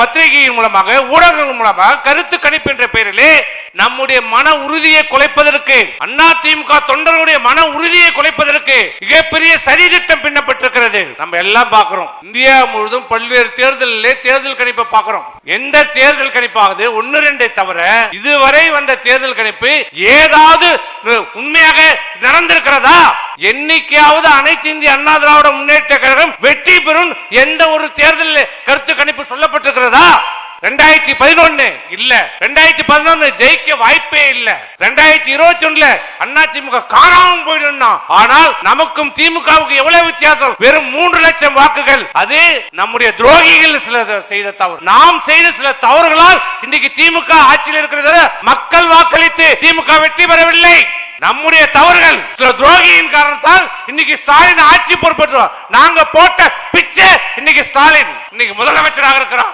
பத்திரிகையின் மூலமாக ஊடகங்கள் மூலமாக கருத்து கணிப்பு என்ற பெயரிலே நம்முடைய மன உறுதியை குலைப்பதற்கு, அதிமுக தொண்டர்களுடைய மன உறுதியை குலைப்பதற்கு மிகப்பெரிய சதித்திட்டம் பின்னப்பட்டிருக்கிறது. நம்ம எல்லாம் பார்க்கிறோம். இந்தியா முழுவதும் பல்வேறு தேர்தலிலே தேர்தல் கணிப்பை பார்க்கிறோம். எந்த தேர்தல் கணிப்பாவது 1-2 தவிர இதுவரை வந்த தேர்தல் கணிப்பு ஏதாவது உண்மையாக நடந்திருக்கிறதா? என்னைக்காவது அனைத்து இந்திய அண்ணா திராவிட முன்னேற்ற கழகம் வெற்றி பெறும் எந்த ஒரு தேர்தல் கருத்து கணிப்பு சொல்லப்பட்டிருக்கிறதா? 2011 இல்ல, 2011 ஜெயிக்க வாய்ப்பே இல்ல, 2021 அதிமுக காணாமல் போயிடும். ஆனால் நமக்கும் திமுகவுக்கு எவ்வளவு வித்தியாசம்? வெறும் 3 லட்சம் வாக்குகள். அது நம்முடைய துரோகிகள் சில செய்த தவறு, நாம் செய்த சில தவறுகளால் இன்னைக்கு திமுக ஆட்சியில் இருக்கிறது. மக்கள் வாக்களித்து திமுக வெற்றி பெறவில்லை. நம்முடைய தவறுகள், சில துரோகியின் காரணத்தால் இன்னைக்கு ஸ்டாலின் ஆட்சி பொறுப்பேற்றோம். நாங்க போட்ட பிச்சை இன்னைக்கு ஸ்டாலின் இன்னைக்கு முதலமைச்சராக இருக்கிறார்.